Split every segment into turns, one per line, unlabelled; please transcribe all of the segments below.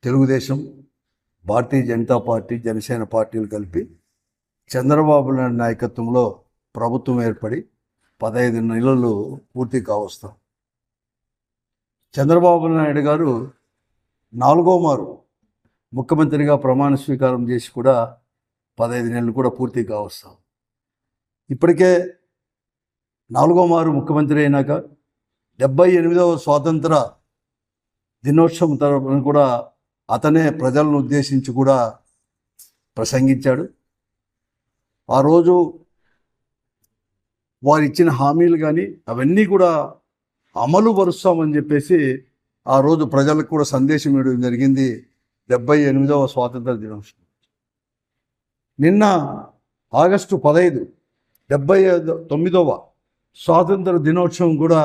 Telugu Desam, Bharatiya Janata party, Janasena పార్టీలు కలిపి చంద్రబాబు నాయుడు నాయకత్వంలో ప్రభుత్వం ఏర్పడి 15 నెలలు పూర్తి కావస్తాం. చంద్రబాబు నాయుడు గారు 4వ మారు ముఖ్యమంత్రిగా ప్రమాణ స్వీకారం చేసి కూడా 15 నెలలు కూడా పూర్తి కావస్తాం. ఇప్పటికే 4వ మారు ముఖ్యమంత్రి అయినాక 78వ స్వాతంత్ర దినోత్సవం తరపున కూడా అతనే ప్రజలను ఉద్దేశించి కూడా ప్రసంగించాడు. ఆ రోజు వారు ఇచ్చిన హామీలు కానీ అవన్నీ కూడా అమలు పరుస్తామని చెప్పేసి ఆ రోజు ప్రజలకు కూడా సందేశం ఇవ్వడం జరిగింది. 78వ స్వాతంత్ర దినోత్సవం నిన్న ఆగస్టు 15 79వ స్వాతంత్ర దినోత్సవం కూడా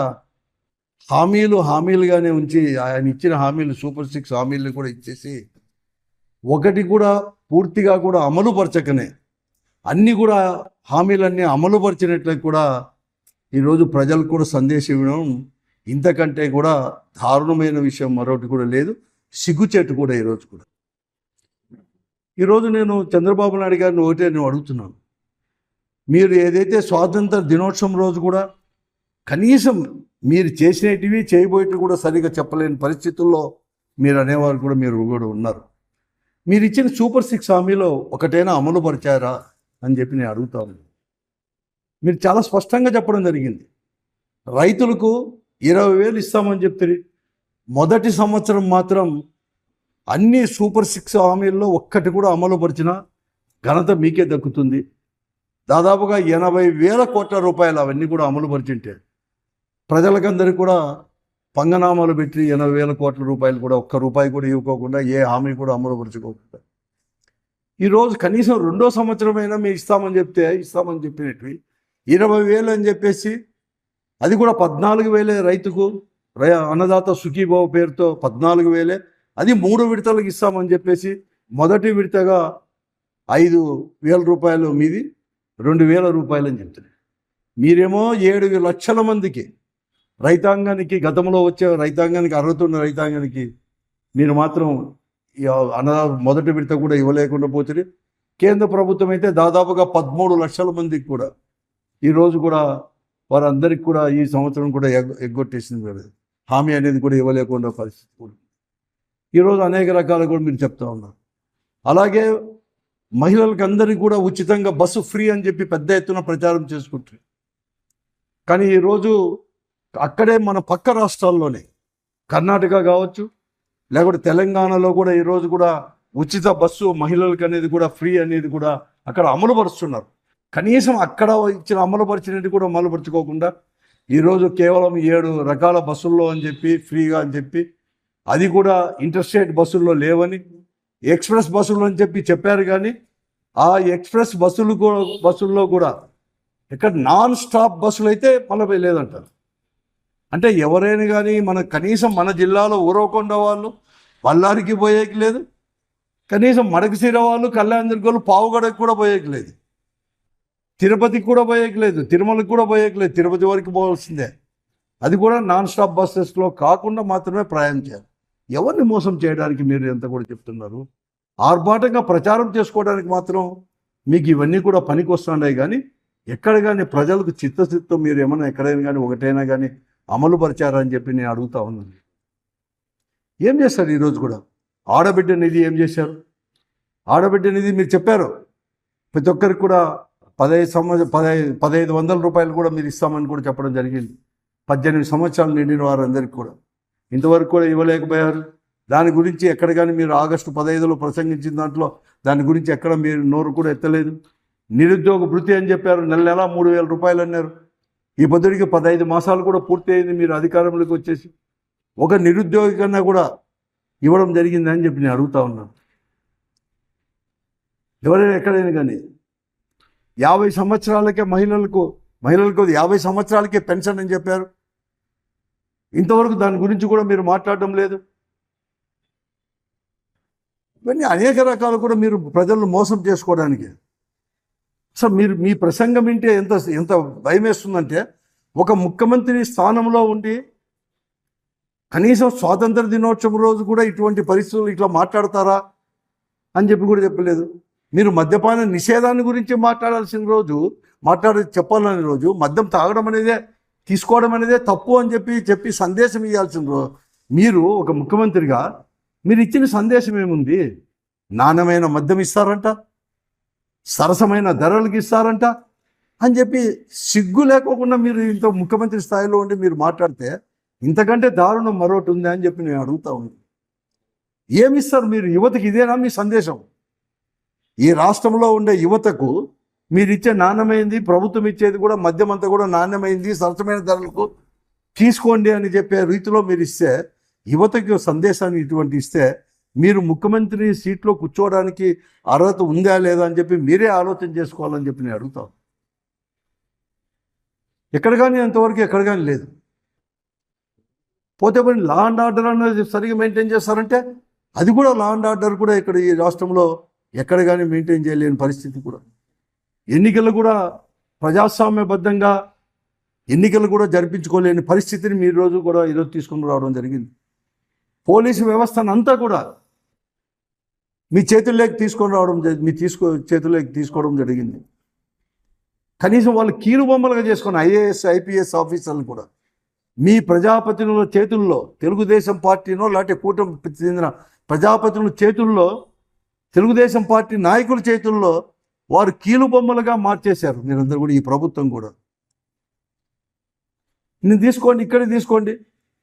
హామీలుగానే ఉంచి ఆయన ఇచ్చిన హామీలు సూపర్ 6 హామీలు కూడా ఇచ్చేసి ఒకటి కూడా పూర్తిగా కూడా అమలుపరచకనే అన్నీ కూడా హామీలన్నీ అమలుపరిచినట్లు కూడా ఈరోజు ప్రజలకు కూడా సందేశం ఇవ్వడం ఇంతకంటే కూడా దారుణమైన విషయం మరొకటి కూడా లేదు. సిగ్గుచేటు కూడా ఈరోజు నేను చంద్రబాబు నాయుడు గారిని ఒకటే నేను అడుగుతున్నాను. మీరు ఏదైతే స్వాతంత్ర దినోత్సవం రోజు కూడా కనీసం మీరు చేసినవి చేయబోయేటివి కూడా సరిగా చెప్పలేని పరిస్థితుల్లో మీరు అనేవారు కూడా మీరు కూడా ఉన్నారు. మీరు ఇచ్చిన సూపర్ 6 హామీలో ఒకటైనా అమలు పరిచారా అని చెప్పి నేను అడుగుతాను. మీరు చాలా స్పష్టంగా చెప్పడం జరిగింది. రైతులకు 20,000 ఇస్తామని చెప్తారు. మొదటి సంవత్సరం మాత్రం అన్ని సూపర్ 6 హామీల్లో ఒక్కటి కూడా అమలు పరిచిన ఘనత మీకే దక్కుతుంది. దాదాపుగా 80,000 కోట్ల రూపాయలు అవన్నీ కూడా అమలు పరిచింటే ప్రజలకందరికీ కూడా పంగనామాలు పెట్టి 80,000 కోట్ల రూపాయలు కూడా ఒక్క రూపాయి కూడా ఇవ్వకోకుండా ఏ హామీ కూడా అమలు పరుచుకోకుండా ఈరోజు కనీసం 2వ సంవత్సరమైనా మేము ఇస్తామని చెప్పినట్టు 20,000 అని చెప్పేసి అది కూడా 14,000 రైతుకు అన్నదాత సుఖీభావ పేరుతో 14,000 అది 3 విడతలకు ఇస్తామని చెప్పేసి మొదటి విడతగా 5,000 రూపాయలు మీది 2,000 రూపాయలు అని చెప్తున్నారు. మీరేమో 7 లక్షల మందికి రైతాంగానికి గతంలో వచ్చే రైతాంగానికి అర్హత ఉన్న రైతాంగానికి మీరు మాత్రం మొదటి విడత కూడా ఇవ్వలేకుండా పోతుంది. కేంద్ర ప్రభుత్వం అయితే దాదాపుగా 13 లక్షల మందికి కూడా ఈరోజు కూడా వారందరికీ కూడా ఈ సంవత్సరం కూడా ఎగ్గొట్టేసింది కదా, హామీ అనేది కూడా ఇవ్వలేకుండా పరిస్థితి కూడా ఈరోజు అనేక రకాలు కూడా మీరు చెప్తా ఉన్నారు. అలాగే మహిళలకు అందరికీ కూడా ఉచితంగా బస్సు ఫ్రీ అని చెప్పి పెద్ద ఎత్తున ప్రచారం చేసుకుంటారు. కానీ ఈరోజు అక్కడే మన పక్క రాష్ట్రాల్లోనే కర్ణాటక కావచ్చు లేకపోతే తెలంగాణలో కూడా ఈరోజు కూడా ఉచిత బస్సు మహిళలకు అనేది కూడా ఫ్రీ అనేది కూడా అక్కడ అమలుపరుస్తున్నారు. కనీసం అక్కడ ఇచ్చిన అమలుపరిచినట్టు కూడా అమలుపరుచుకోకుండా ఈరోజు కేవలం 7 రకాల బస్సుల్లో అని చెప్పి ఫ్రీగా అని చెప్పి అది కూడా ఇంటర్స్టేట్ బస్సుల్లో లేవని ఎక్స్ప్రెస్ బస్సులు అని చెప్పి చెప్పారు. కానీ ఆ ఎక్స్ప్రెస్ బస్సుల్లో కూడా ఇక్కడ నాన్ స్టాప్ బస్సులు అయితే మళ్ళీ లేదంటారు. అంటే ఎవరైనా కానీ కనీసం మన జిల్లాలో ఊరవకొండ వాళ్ళు బళ్ళారికి పోయేకి లేదు, కనీసం మడకశిర వాళ్ళు కళ్యాణదుర్గ వాళ్ళు పావుగడకు కూడా పోయేకి లేదు, తిరుపతికి కూడా పోయేకి లేదు, తిరుమలకి కూడా పోయేకి లేదు, తిరుపతి వరకు పోవాల్సిందే. అది కూడా నాన్ స్టాప్ బస్సెస్లో కాకుండా మాత్రమే ప్రయాణం చేయాలి. ఎవరిని మోసం చేయడానికి మీరు ఎంత కూడా చెప్తున్నారు? ఆర్భాటంగా ప్రచారం చేసుకోవడానికి మాత్రం మీకు ఇవన్నీ కూడా పనికి వస్తున్నాయి. కానీ ఎక్కడ కానీ ప్రజలకు చిత్తశుద్ధితో మీరు ఏమైనా ఎక్కడైనా కానీ ఒకటైనా కానీ అమలు పరిచారని చెప్పి నేను అడుగుతా ఉన్నాను. ఏం చేస్తారు ఈరోజు కూడా? ఆడబిడ్డ నిధి ఏం చేశారు? ఆడబిడ్డ నిధి మీరు చెప్పారు ప్రతి ఒక్కరికి కూడా 1,500 రూపాయలు కూడా మీరు ఇస్తామని కూడా చెప్పడం జరిగింది. 18 సంవత్సరాలు నిండిన వారందరికీ కూడా ఇంతవరకు కూడా ఇవ్వలేకపోయారు. దాని గురించి ఎక్కడ కానీ మీరు ఆగస్టు 15లో ప్రసంగించిన దాంట్లో దాని గురించి ఎక్కడ మీరు నోరు కూడా ఎత్తలేదు. నిరుద్యోగ భృతి అని చెప్పారు, నెల 3,000 రూపాయలు అన్నారు. ఈ పొద్దుడికి 15 మాసాలు కూడా పూర్తి అయింది మీరు అధికారంలోకి వచ్చేసి. ఒక నిరుద్యోగి కన్నా కూడా ఇవ్వడం జరిగింది అని చెప్పి నేను అడుగుతా ఉన్నాను. ఎవరైనా ఎక్కడైనా కానీ 50 సంవత్సరాలకే మహిళలకు 50 సంవత్సరాలకే పెన్షన్ అని చెప్పారు. ఇంతవరకు దాని గురించి కూడా మీరు మాట్లాడడం లేదు. ఇవన్నీ అనేక రకాలు కూడా మీరు ప్రజలను మోసం చేసుకోవడానికి. సో మీరు మీ ప్రసంగం వింటే ఎంత భయం వేస్తుందంటే, ఒక ముఖ్యమంత్రి స్థానంలో ఉండి కనీసం స్వాతంత్ర దినోత్సవం రోజు కూడా ఇటువంటి పరిస్థితులు ఇట్లా మాట్లాడతారా అని చెప్పి కూడా చెప్పలేదు. మీరు మద్యపాన నిషేధాన్ని గురించి మాట్లాడాల్సిన రోజు, చెప్పాలని రోజు మద్యం తాగడం అనేదే, తీసుకోవడం అనేదే తప్పు అని చెప్పి సందేశం ఇవ్వాల్సిన రోజు మీరు ఒక ముఖ్యమంత్రిగా మీరు ఇచ్చిన సందేశం ఏముంది? నాణ్యమైన మద్యం ఇస్తారంట, సరసమైన ధరలకు ఇస్తారంట అని చెప్పి సిగ్గు లేకోకుండా మీరు ఇంత ముఖ్యమంత్రి స్థాయిలో ఉండి మీరు మాట్లాడితే ఇంతకంటే దారుణం మరొకటి ఉంది అని చెప్పి నేను అడుగుతా ఉన్నాను. ఏమిస్తారు మీరు యువతకి? ఇదేనా మీ సందేశం? ఈ రాష్ట్రంలో ఉండే యువతకు మీరు ఇచ్చే నాణ్యమైంది, ప్రభుత్వం ఇచ్చేది కూడా మద్యం అంతా కూడా నాణ్యమైంది, సరసమైన ధరలకు తీసుకోండి అని చెప్పే రీతిలో మీరు ఇస్తే, యువతకి సందేశాన్ని ఇటువంటి ఇస్తే, మీరు ముఖ్యమంత్రి సీట్లో కూర్చోవడానికి అర్హత ఉందా లేదా అని చెప్పి మీరే ఆలోచన చేసుకోవాలని చెప్పి నేను అడుగుతాను. ఎక్కడ కానీ అంతవరకు ఎక్కడ కానీ లేదు. పోతే పోయి లా అండ్ ఆర్డర్ అనేది సరిగ్గా మెయింటైన్ చేస్తారంటే అది కూడా లా అండ్ ఆర్డర్ కూడా ఇక్కడ ఈ రాష్ట్రంలో ఎక్కడ కానీ మెయింటైన్ చేయలేని పరిస్థితి కూడా. ఎన్నికలు కూడా ప్రజాస్వామ్యబద్ధంగా ఎన్నికలు కూడా జరిపించుకోలేని పరిస్థితిని మీరు ఈరోజు తీసుకుని రావడం జరిగింది. పోలీసు వ్యవస్థను అంతా కూడా మీ చేతుల్లోకి తీసుకొని రావడం చేతుల్లోకి తీసుకోవడం జరిగింది. కనీసం వాళ్ళు కీలుబొమ్మలుగా చేసుకున్న ఐఏఎస్ ఐపీఎస్ ఆఫీసర్లు కూడా మీ ప్రజాప్రతినిధుల చేతుల్లో, తెలుగుదేశం పార్టీనో లేకపోతే కూటమికి చెందిన ప్రజాప్రతినిధుల చేతుల్లో, తెలుగుదేశం పార్టీ నాయకుల చేతుల్లో వారు కీలుబొమ్మలుగా మార్చేశారు మీరందరూ కూడా, ఈ ప్రభుత్వం కూడా. నేను తీసుకోండి, ఇక్కడే తీసుకోండి.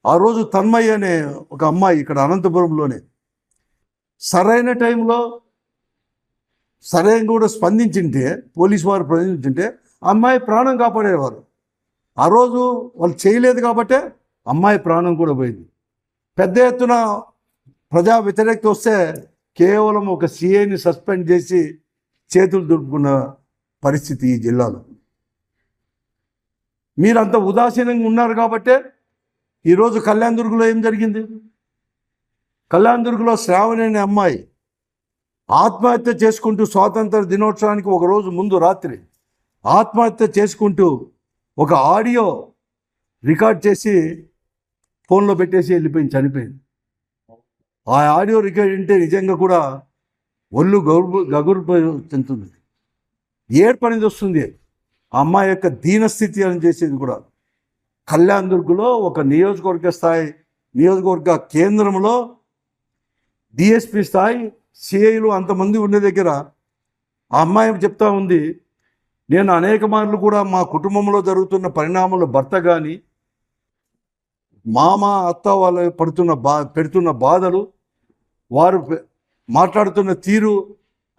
ఆ రోజు తన్మయ్య అనే ఒక అమ్మాయి ఇక్కడ అనంతపురంలోనే సరైన టైంలో సరైన కూడా స్పందించింటే, పోలీసు వారు స్పందించింటే అమ్మాయి ప్రాణం కాపాడేవారు. ఆ రోజు వాళ్ళు చేయలేదు కాబట్టే అమ్మాయి ప్రాణం కూడా పోయింది. పెద్ద ఎత్తున ప్రజా వ్యతిరేకత వస్తే కేవలం ఒక సీఐని సస్పెండ్ చేసి చేతులు దులుపుకున్న పరిస్థితి ఈ జిల్లాలో. మీరంత ఉదాసీనంగా ఉన్నారు కాబట్టే ఈరోజు కళ్యాణ్ దుర్గ్లో ఏం జరిగింది? కళ్యాణ్ దుర్గ్లో శ్రావణి అనే అమ్మాయి ఆత్మహత్య చేసుకుంటూ స్వాతంత్ర దినోత్సవానికి ఒకరోజు ముందు రాత్రి ఆత్మహత్య చేసుకుంటూ ఒక ఆడియో రికార్డ్ చేసి ఫోన్లో పెట్టేసి చనిపోయింది. ఆ ఆడియో రికార్డ్ వింటే నిజంగా కూడా ఒళ్ళు గగురు చెందుతుంది, ఏడుపు అనేది వస్తుంది. ఆ అమ్మాయి యొక్క దీనస్థితి అని చేసేది కూడా కళ్యాణ్ దుర్గ్లో ఒక నియోజకవర్గ కేంద్రంలో డిఎస్పి స్థాయి సిఐలు అంతమంది ఉండే దగ్గర ఆ అమ్మాయి చెప్తా ఉంది, నేను అనేక మార్లు కూడా మా కుటుంబంలో జరుగుతున్న పరిణామాలు, భర్త కానీ మామ అత్త వాళ్ళు పెడుతున్న బాధలు, వారు మాట్లాడుతున్న తీరు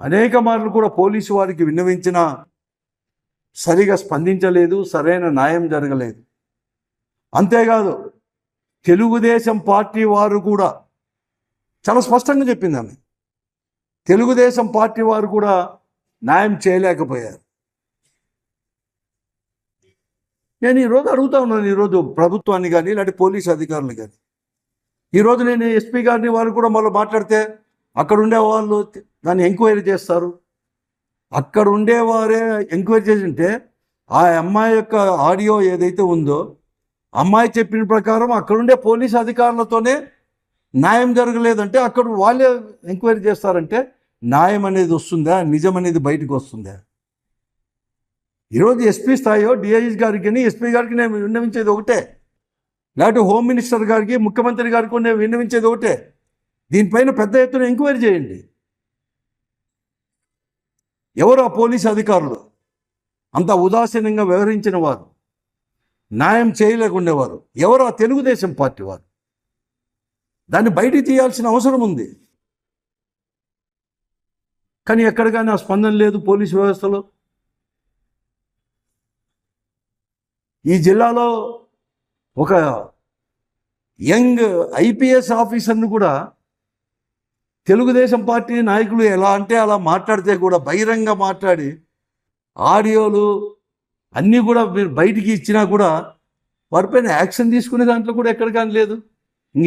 అనేక మార్లు కూడా పోలీసు వారికి విన్నవించినా సరిగా స్పందించలేదు, సరైన న్యాయం జరగలేదు. అంతేకాదు తెలుగుదేశం పార్టీ వారు కూడా చాలా స్పష్టంగా చెప్పింది ఆమె, తెలుగుదేశం పార్టీ వారు కూడా న్యాయం చేయలేకపోయారు. నేను ఈరోజు అడుగుతా ఉన్నాను, ఈరోజు ప్రభుత్వాన్ని కానీ లేకపోతే పోలీసు అధికారులు కానీ, ఈరోజు నేను ఎస్పీ గారిని వాళ్ళు కూడా మళ్ళీ మాట్లాడితే అక్కడ ఉండే వాళ్ళు దాన్ని ఎంక్వైరీ చేస్తారు. అక్కడ ఉండేవారే ఎంక్వైరీ చేసింటే ఆ అమ్మాయి యొక్క ఆడియో ఏదైతే ఉందో అమ్మాయి చెప్పిన ప్రకారం అక్కడుండే పోలీసు అధికారులతోనే న్యాయం జరగలేదంటే అక్కడ వాళ్ళే ఎంక్వైరీ చేస్తారంటే న్యాయం అనేది వస్తుందా, నిజం అనేది బయటకు వస్తుందా? ఈరోజు ఎస్పీ స్థాయిలో డిఐజీ గారికి ఎస్పీ గారికి నేను విన్నవించేది ఒకటే, లేకపోతే హోమ్ మినిస్టర్ గారికి ముఖ్యమంత్రి గారికి నేను విన్నవించేది ఒకటే, దీనిపైన పెద్ద ఎత్తున ఎంక్వైరీ చేయండి. ఎవరు ఆ పోలీసు అధికారులు? అంత ఉదాసీనంగా వ్యవహరించిన వారు, న్యాయం చేయలేకుండేవారు ఎవరు? ఆ తెలుగుదేశం పార్టీ వారు. దాన్ని బయటికి తీయాల్సిన అవసరం ఉంది. కానీ ఎక్కడ కానీ ఆ స్పందన లేదు పోలీసు వ్యవస్థలో. ఈ జిల్లాలో ఒక యంగ్ ఐపీఎస్ ఆఫీసర్ను కూడా తెలుగుదేశం పార్టీ నాయకులు ఎలా అంటే అలా మాట్లాడితే కూడా బహిరంగ మాట్లాడి ఆడియోలు అన్నీ కూడా మీరు బయటికి ఇచ్చినా కూడా వారిపైన యాక్షన్ తీసుకునే దాంట్లో కూడా ఎక్కడ కానీ లేదు.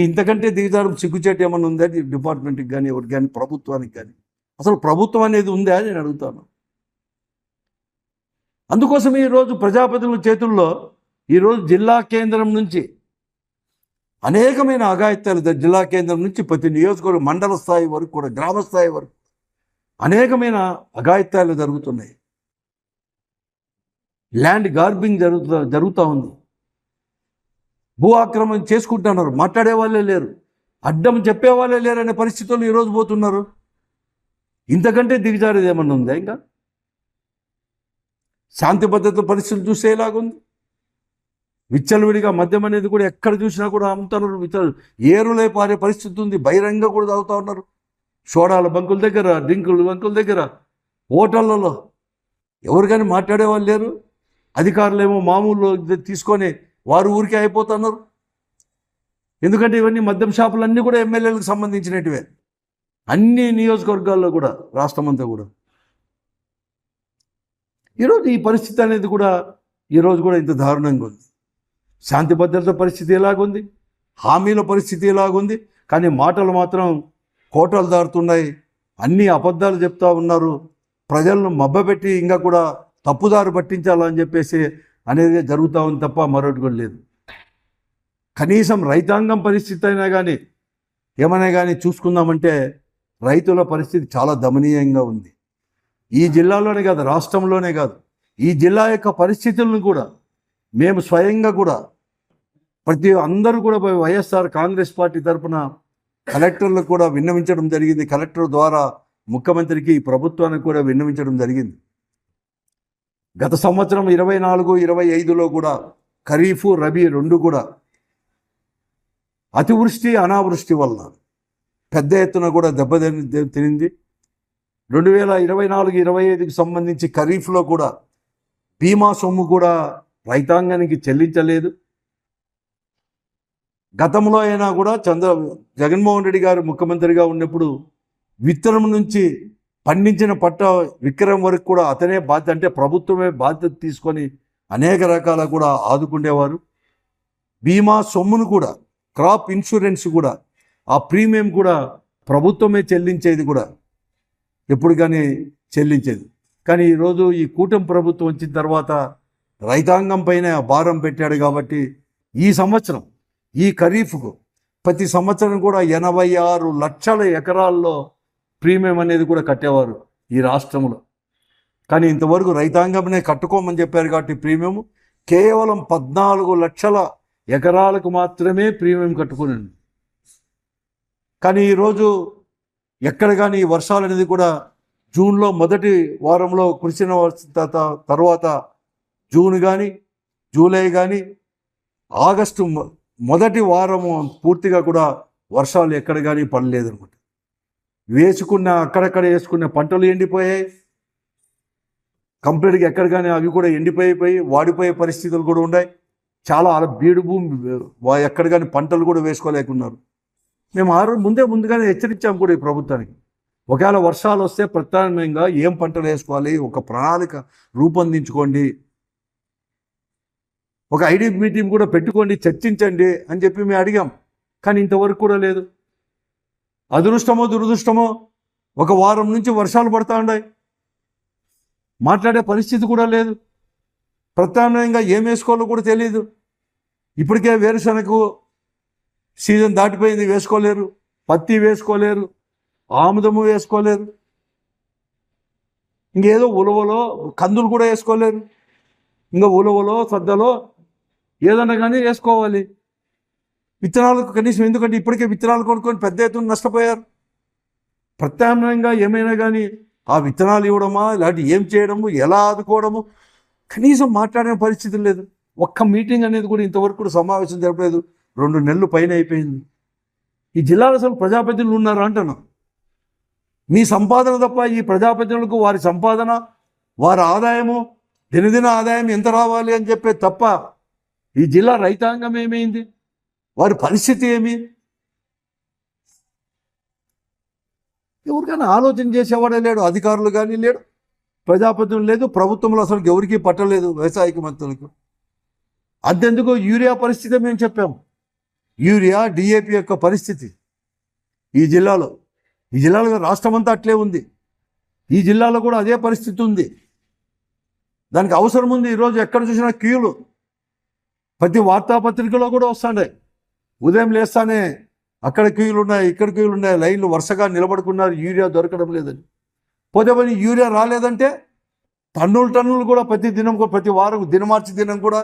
ఇంతకంటే దిగజారు సిగ్గుచేటు ఏమన్నా ఉందా డిపార్ట్మెంట్కి కానీ ఎవరికి కానీ ప్రభుత్వానికి కానీ? అసలు ప్రభుత్వం అనేది ఉందా అని నేను అడుగుతాను. అందుకోసం ఈరోజు ప్రజాప్రతినిధుల చేతుల్లో ఈరోజు జిల్లా కేంద్రం నుంచి అనేకమైన అఘాయిత్యాలు జిల్లా కేంద్రం నుంచి ప్రతి నియోజకవర్గం మండల స్థాయి వరకు కూడా గ్రామ స్థాయి వరకు అనేకమైన అఘాయిత్యాలు జరుగుతున్నాయి. ల్యాండ్ గార్బింగ్ జరుగుతూ ఉంది. భూ ఆక్రమణ చేసుకుంటున్నారు. మాట్లాడే వాళ్ళే లేరు, అడ్డం చెప్పేవాళ్ళే లేరు అనే పరిస్థితుల్లో ఈరోజు పోతున్నారు. ఇంతకంటే దిగజారేది ఏమన్నా ఉందా? ఇంకా శాంతి భద్రతల పరిస్థితులు చూసేలాగుంది. విచ్చలవిడిగా మద్యం అనేది కూడా ఎక్కడ చూసినా కూడా అమ్ముతున్నారు. ఏరులే పారే పరిస్థితి ఉంది. బహిరంగ కూడా తాగుతూ ఉన్నారు. సోడాల బంకుల దగ్గర, డ్రింకుల బంకుల దగ్గర, హోటళ్లలో ఎవరు కానీ మాట్లాడేవాళ్ళు లేరు. అధికారులు ఏమో మామూలు తీసుకొని వారు ఊరికే అయిపోతున్నారు. ఎందుకంటే ఇవన్నీ మద్యం షాపులన్నీ కూడా ఎమ్మెల్యేలకు సంబంధించినటివే, అన్ని నియోజకవర్గాల్లో కూడా, రాష్ట్రమంతా కూడా. ఈరోజు ఈ పరిస్థితి అనేది కూడా ఈరోజు కూడా ఇంత దారుణంగా ఉంది. శాంతి భద్రత పరిస్థితి ఎలాగుంది, హామీల పరిస్థితి ఎలాగుంది, కానీ మాటలు మాత్రం కోటలు దారుతున్నాయి. అన్ని అబద్ధాలు చెప్తా ఉన్నారు. ప్రజలను మబ్బపెట్టి ఇంకా కూడా తప్పుదారు పట్టించాలని చెప్పేసి అనేది జరుగుతూ ఉంది తప్ప మరొకటి కూడా లేదు. కనీసం రైతాంగం పరిస్థితి అయినా కానీ ఏమైనా కానీ చూసుకుందామంటే రైతుల పరిస్థితి చాలా దమనీయంగా ఉంది. ఈ జిల్లాలోనే కాదు, రాష్ట్రంలోనే కాదు, ఈ జిల్లా యొక్క పరిస్థితులను కూడా మేము స్వయంగా కూడా అందరూ కూడా వైఎస్ఆర్ కాంగ్రెస్ పార్టీ తరఫున కలెక్టర్లకు కూడా విన్నవించడం జరిగింది. కలెక్టర్ ద్వారా ముఖ్యమంత్రికి, ప్రభుత్వానికి కూడా విన్నవించడం జరిగింది. గత సంవత్సరం 24-25లో కూడా ఖరీఫు, రబీ రెండు కూడా అతివృష్టి, అనావృష్టి వల్ల పెద్ద ఎత్తున కూడా తినింది. 2024-25కి సంబంధించి ఖరీఫ్లో కూడా బీమా సొమ్ము కూడా రైతాంగానికి చెల్లించలేదు. గతంలో అయినా కూడా జగన్మోహన్ రెడ్డి గారు ముఖ్యమంత్రిగా ఉన్నప్పుడు విత్తనం నుంచి పండించిన పంట విక్రయం వరకు కూడా అతనే బాధ్యత, అంటే ప్రభుత్వమే బాధ్యత తీసుకొని అనేక రకాల కూడా ఆదుకునేవారు. బీమా సొమ్మును కూడా, క్రాప్ ఇన్సూరెన్స్ కూడా, ఆ ప్రీమియం కూడా ప్రభుత్వమే చెల్లించేది కూడా, ఎప్పుడు కానీ చెల్లించేది. కానీ ఈరోజు ఈ కూటమి ప్రభుత్వం వచ్చిన తర్వాత రైతాంగం పైన భారం పెట్టాడు. కాబట్టి ఈ సంవత్సరం ఈ ఖరీఫ్కు ప్రతి సంవత్సరం కూడా 86 లక్షల ఎకరాల్లో ప్రీమియం అనేది కూడా కట్టేవారు ఈ రాష్ట్రంలో. కానీ ఇంతవరకు రైతాంగంనే కట్టుకోమని చెప్పారు. కాబట్టి ప్రీమియం కేవలం 14 లక్షల ఎకరాలకు మాత్రమే ప్రీమియం కట్టుకున్నాను. కానీ ఈరోజు ఎక్కడ కానీ ఈ వర్షాలు అనేది కూడా జూన్లో మొదటి వారంలో కురిసిన తర్వాత జూన్ కానీ, జూలై కానీ, ఆగస్టు మొదటి వారము పూర్తిగా కూడా వర్షాలు ఎక్కడ కానీ పడలేదన్నమాట. అక్కడక్కడ వేసుకున్న పంటలు ఎండిపోయాయి కంప్లీట్గా. ఎక్కడ కానీ అవి కూడా ఎండిపోయిపోయి వాడిపోయే పరిస్థితులు కూడా ఉన్నాయి. చాలా బీడు భూమి, ఎక్కడ కానీ పంటలు కూడా వేసుకోలేకున్నారు. మేము ముందుగానే హెచ్చరించాము కూడా ఈ ప్రభుత్వానికి, ఒకవేళ వర్షాలు వస్తే ప్రత్యామ్నాయంగా ఏం పంటలు వేసుకోవాలి, ఒక ప్రణాళిక రూపొందించుకోండి, ఒక ఐడి మీటింగ్ కూడా పెట్టుకోండి, చర్చించండి అని చెప్పి మేము అడిగాం. కానీ ఇంతవరకు కూడా లేదు. అదృష్టమో దురదృష్టమో ఒక వారం నుంచి వర్షాలు పడుతూ ఉన్నాయి, మాట్లాడే పరిస్థితి కూడా లేదు. ప్రత్యామ్నాయంగా ఏం వేసుకోవాలో కూడా తెలియదు. ఇప్పటికే వేరుశనగకు సీజన్ దాటిపోయింది, వేసుకోలేరు. పత్తి వేసుకోలేరు, ఆముదము వేసుకోలేరు, ఇంకేదో ఉలవలో కందులు కూడా వేసుకోలేరు. ఇంకా ఉలవలో సద్దలో ఏదన్నా కానీ వేసుకోవాలి. విత్తనాలకు కనీసం, ఎందుకంటే ఇప్పటికే విత్తనాలు కొనుక్కొని పెద్ద ఎత్తున నష్టపోయారు. ప్రత్యామ్నాయంగా ఏమైనా కానీ ఆ విత్తనాలు ఇవ్వడమా, ఇలాంటి ఏం చేయడము, ఎలా ఆదుకోవడము, కనీసం మాట్లాడిన పరిస్థితి లేదు. ఒక్క మీటింగ్ అనేది కూడా ఇంతవరకు కూడా సమావేశం జరపలేదు. 2 నెలలు పైన అయిపోయింది. ఈ జిల్లాలో అసలు ప్రజాప్రతినిధులు ఉన్నారు అంటున్నా. మీ సంపాదన తప్ప ఈ ప్రజాప్రతినిధులకు వారి సంపాదన, వారి ఆదాయము, దినదిన ఆదాయం ఎంత రావాలి అని చెప్పే తప్ప ఈ జిల్లా రైతాంగం ఏమైంది, వారి పరిస్థితి ఏమి, ఎవరికైనా ఆలోచన చేసేవాడే లేడు. అధికారులు కానీ లేడు, ప్రజాప్రతినిధులు లేదు, ప్రభుత్వంలో అసలు ఎవరికీ పట్టలేదు వ్యవసాయక మంత్రులకు. అంతెందుకు యూరియా పరిస్థితి మేము చెప్పాము. యూరియా, డిఏపి యొక్క పరిస్థితి ఈ జిల్లాలో రాష్ట్రం అంతా అట్లే ఉంది. ఈ జిల్లాలో కూడా అదే పరిస్థితి ఉంది. దానికి అవసరం ఉంది. ఈరోజు ఎక్కడ చూసినా క్యూలు ప్రతి వార్తాపత్రికలో కూడా వస్తున్నాయి. ఉదయం లేస్తానే అక్కడ క్యూలు ఉన్నాయి, ఇక్కడ క్యూలు ఉన్నాయి, లైన్లు వరుసగా నిలబడుకున్నారు, యూరియా దొరకడం లేదని. పోతే పని యూరియా రాలేదంటే టన్నులు కూడా ప్రతి దినం ప్రతి వారం దినమార్చి దినం కూడా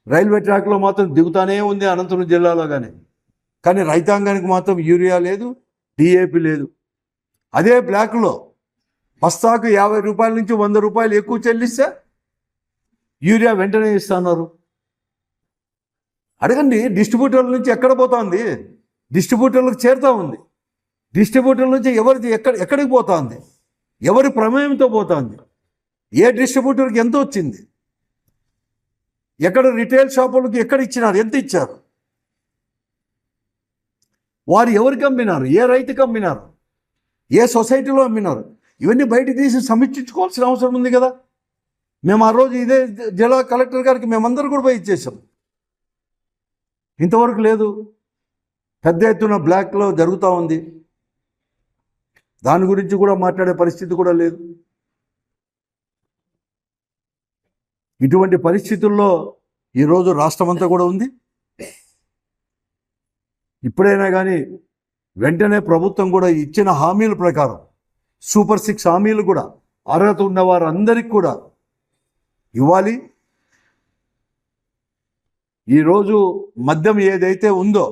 రైల్వే ట్రాక్లో మాత్రం దిగుతానే ఉంది అనంతపురం జిల్లాలో. కానీ రైతాంగానికి మాత్రం యూరియా లేదు, డిఏపి లేదు. అదే బ్లాక్లో బస్తాకు 50 రూపాయల నుంచి 100 రూపాయలు ఎక్కువ చెల్లిస్తే యూరియా వెంటనే ఇస్తున్నారు. అడగండి, డిస్ట్రిబ్యూటర్ల నుంచి ఎక్కడ పోతుంది? డిస్ట్రిబ్యూటర్లకు చేరుతూ ఉంది. డిస్ట్రిబ్యూటర్ల నుంచి ఎక్కడికి పోతుంది? ఎవరి ప్రమేయంతో పోతుంది? ఏ డిస్ట్రిబ్యూటర్కి ఎంత వచ్చింది? ఎక్కడ రిటైల్ షాపులకు ఎక్కడ ఇచ్చినారు? ఎంత ఇచ్చారు? వారు ఎవరికి అమ్మినారు? ఏ రైతుకి అమ్మినారు? ఏ సొసైటీలో అమ్మినారు? ఇవన్నీ బయట తీసి సమీక్షించుకోవాల్సిన అవసరం ఉంది కదా. మేము ఆ రోజు ఇదే జిల్లా కలెక్టర్ గారికి మేమందరూ కూడా పోయి ఇచ్చేసాం. ఇంతవరకు లేదు. పెద్ద ఎత్తున బ్లాక్లో జరుగుతూ ఉంది. దాని గురించి కూడా మాట్లాడే పరిస్థితి కూడా లేదు. ఇటువంటి పరిస్థితుల్లో ఈరోజు రాష్ట్రం అంతా కూడా ఉంది. ఇప్పుడైనా కానీ వెంటనే ప్రభుత్వం కూడా ఇచ్చిన హామీల ప్రకారం సూపర్ 6 హామీలు కూడా అర్హత ఉన్న వారందరికీ కూడా ఇవ్వాలి. ఈరోజు మద్యం ఏదైతే ఉందో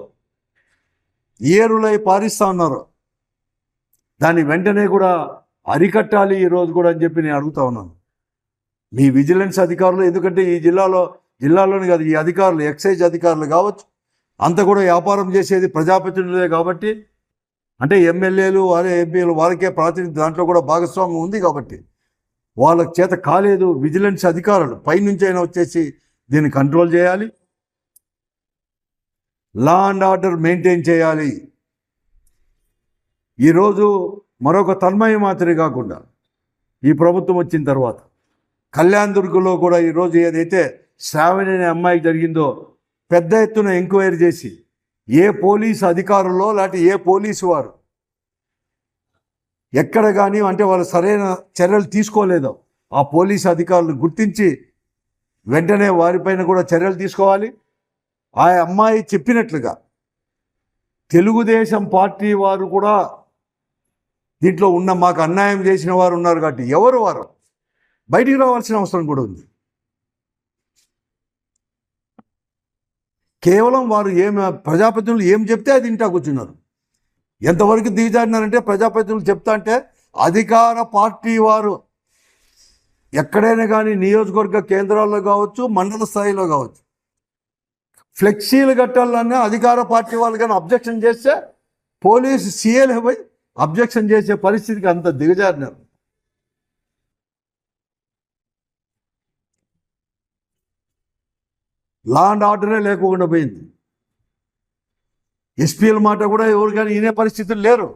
ఏరులై పారిస్తూ ఉన్నారో దాన్ని వెంటనే కూడా అరికట్టాలి ఈరోజు కూడా అని చెప్పి నేను అడుగుతా ఉన్నాను. మీ విజిలెన్స్ అధికారులు, ఎందుకంటే ఈ జిల్లాలోని కాదు, ఈ అధికారులు, ఎక్సైజ్ అధికారులు కావచ్చు, అంతా కూడా వ్యాపారం చేసేది ప్రజాప్రతినిధులే కాబట్టి, అంటే ఎమ్మెల్యేలు వారే ఎంపీలు వారికే ప్రాతినిధ్యం దాంట్లో కూడా భాగస్వామ్యం ఉంది కాబట్టి వాళ్ళకి చేత కాలేదు. విజిలెన్స్ అధికారులు పైనుంచి అయినా వచ్చేసి దీన్ని కంట్రోల్ చేయాలి, లా అండ్ ఆర్డర్ మెయింటైన్ చేయాలి. ఈరోజు మరొక తన్మయ మాత్రమే కాకుండా ఈ ప్రభుత్వం వచ్చిన తర్వాత కళ్యాణ్ దుర్గలో కూడా ఈరోజు ఏదైతే శ్రావణి అనే అమ్మాయికి జరిగిందో పెద్ద ఎత్తున ఎంక్వైరీ చేసి ఏ పోలీసు అధికారుల్లో లేకపోతే ఏ పోలీసు వారు ఎక్కడ కానీ అంటే వాళ్ళు సరైన చర్యలు తీసుకోలేదో ఆ పోలీసు అధికారులు గుర్తించి వెంటనే వారిపైన కూడా చర్యలు తీసుకోవాలి. ఆ అమ్మాయి చెప్పినట్లుగా తెలుగుదేశం పార్టీ వారు కూడా దీంట్లో ఉన్న మాకు అన్యాయం చేసిన వారు ఉన్నారు కాబట్టి ఎవరు వారు బయటికి రావాల్సిన అవసరం కూడా ఉంది. కేవలం వారు ప్రజాప్రతినిధులు ఏం చెప్తే అది ఇంటా కూర్చున్నారు. ఎంతవరకు దిగజారినారంటే ప్రజాప్రతినిధులు చెప్తా అంటే అధికార పార్టీ వారు ఎక్కడైనా కానీ నియోజకవర్గ కేంద్రాల్లో కావచ్చు, మండల స్థాయిలో కావచ్చు, ఫ్లెక్సీలు కట్టాలన్నా అధికార పార్టీ వాళ్ళు కానీ అబ్జెక్షన్ చేస్తే పోలీసు సీఏలు పోయి అబ్జెక్షన్ చేసే పరిస్థితికి అంత దిగజారినారు. లా అండ్ ఆర్డరే లేకుండా పోయింది. ఎస్పీల మాట కూడా ఎవరు కానీ వినే పరిస్థితులు లేరు.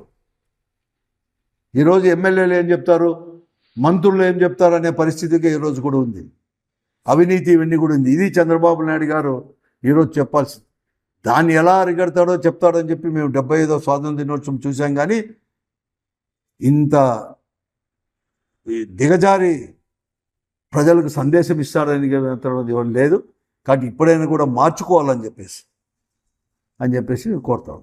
ఈరోజు ఎమ్మెల్యేలు ఏం చెప్తారు, మంత్రులు ఏం చెప్తారు అనే పరిస్థితిగా ఈరోజు కూడా ఉంది. అవినీతి ఇవన్నీ కూడా ఉంది. ఇది చంద్రబాబు నాయుడు గారు ఈరోజు చెప్పాల్సింది. దాన్ని ఎలా అరిగడతాడో చెప్తాడని చెప్పి మేము 75వ స్వాతంత్ర దినోత్సవం చూసాం. కానీ ఇంత దిగజారి ప్రజలకు సందేశం ఇస్తాడని లేదు. కాబట్టి ఇప్పుడైనా కూడా మార్చుకోవాలని చెప్పేసి కోరుతాం.